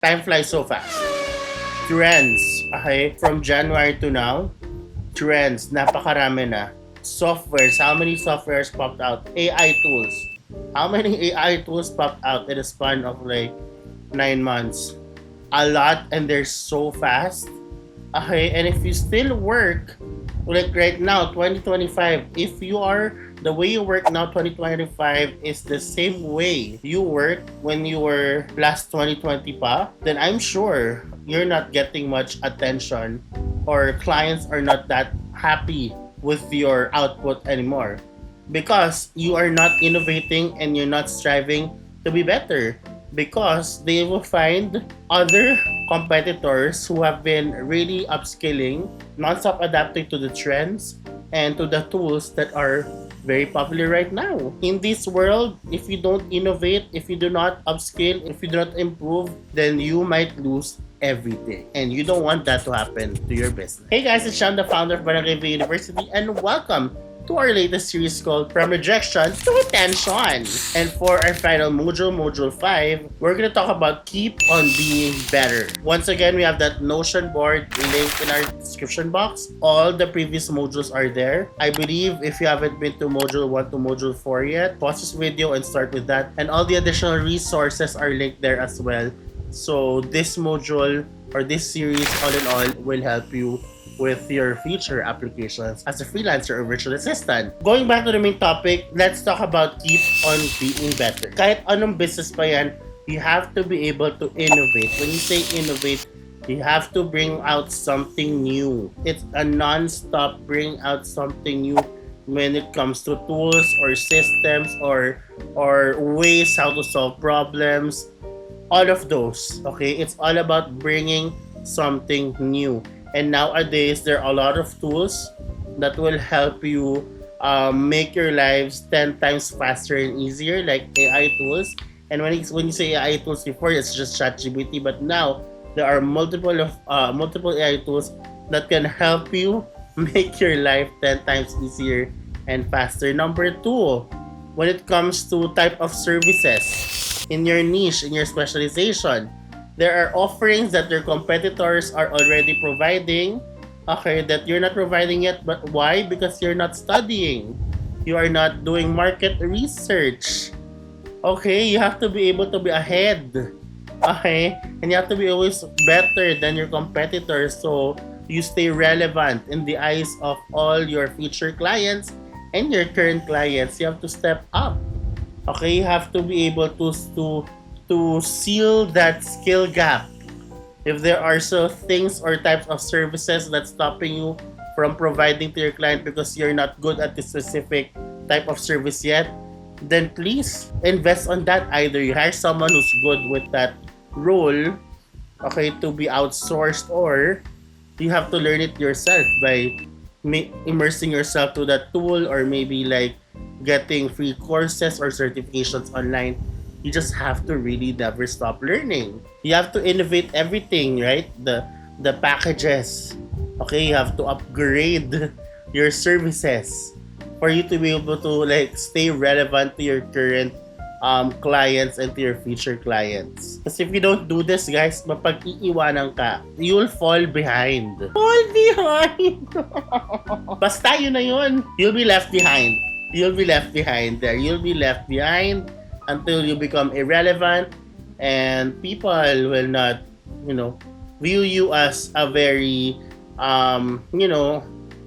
Time flies so fast. Trends, okay? From January to now, trends, napakarami na. Softwares, how many softwares popped out? AI tools. How many AI tools popped out in a span of like 9 months? A lot, and they're so fast. Okay, and if you still work, like right now, 2025, if you are the way you work now, 2025 is the same way you work when you were last 2020 pa, then I'm sure you're not getting much attention or clients are not that happy with your output anymore because you are not innovating and you're not striving to be better because they will find other competitors who have been really upskilling, non-stop adapting to the trends and to the tools that are very popular right now. In this world, if you don't innovate, if you do not upskill, if you do not improve, then you might lose everything. And you don't want that to happen to your business. Hey guys, it's Sean, the founder of Barangay University, and welcome to our latest series called From Rejection to Attention. And for our final module, Module 5, we're going to talk about keep on being better. Once again, we have that Notion board link in our description box. All the previous modules are there. I believe if you haven't been to Module 1 to Module 4 yet, pause this video and start with that. And all the additional resources are linked there as well. So this module or this series all in all will help you with your future applications as a freelancer or virtual assistant. Going back to the main topic, let's talk about keep on being better. Kahit anong business pa yan, you have to be able to innovate. When you say innovate, you have to bring out something new. It's a non-stop bring out something new when it comes to tools or systems or ways how to solve problems. All of those, okay? It's all about bringing something new. And nowadays, there are a lot of tools that will help you make your lives 10 times faster and easier, like AI tools. And when you say AI tools before, it's just ChatGPT. But now, there are multiple AI tools that can help you make your life 10 times easier and faster. Number 2, when it comes to type of services in your niche, in your specialization, there are offerings that your competitors are already providing, okay, that you're not providing yet. But why? Because you're not studying. You are not doing market research. Okay, you have to be able to be ahead. Okay, and you have to be always better than your competitors so you stay relevant in the eyes of all your future clients and your current clients. You have to step up. Okay, you have to be able to seal that skill gap. If there are so things or types of services that's stopping you from providing to your client because you're not good at the specific type of service yet, then please invest on that. Either you hire someone who's good with that role, okay, to be outsourced, or you have to learn it yourself by immersing yourself to that tool, or maybe like getting free courses or certifications online. You just have to really never stop learning. You have to innovate everything, right? The packages. Okay, you have to upgrade your services for you to be able to like stay relevant to your current clients and to your future clients. Because if you don't do this, guys, mapag-iiwanan ka. You'll fall behind. Fall behind! Basta yun na yun. You'll be left behind. You'll be left behind there. You'll be left behind until you become irrelevant and people will not, view you as a very,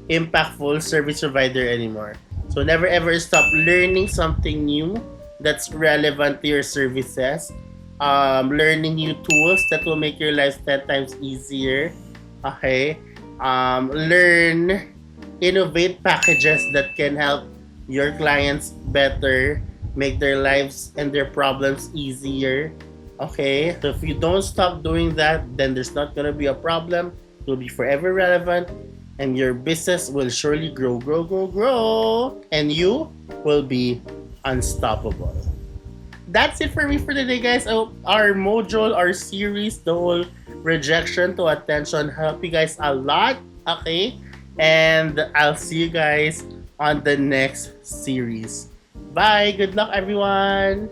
impactful service provider anymore. So never ever stop learning something new that's relevant to your services. Learning new tools that will make your life 10 times easier. Okay. Innovate packages that can help your clients better, make their lives and their problems easier. Okay? So if you don't stop doing that, then there's not gonna be a problem. You'll be forever relevant and your business will surely grow. And you will be unstoppable. That's it for me for today, guys. Our module, our series, the whole rejection to attention help you guys a lot. Okay? And I'll see you guys on the next series. Bye. Good luck, everyone.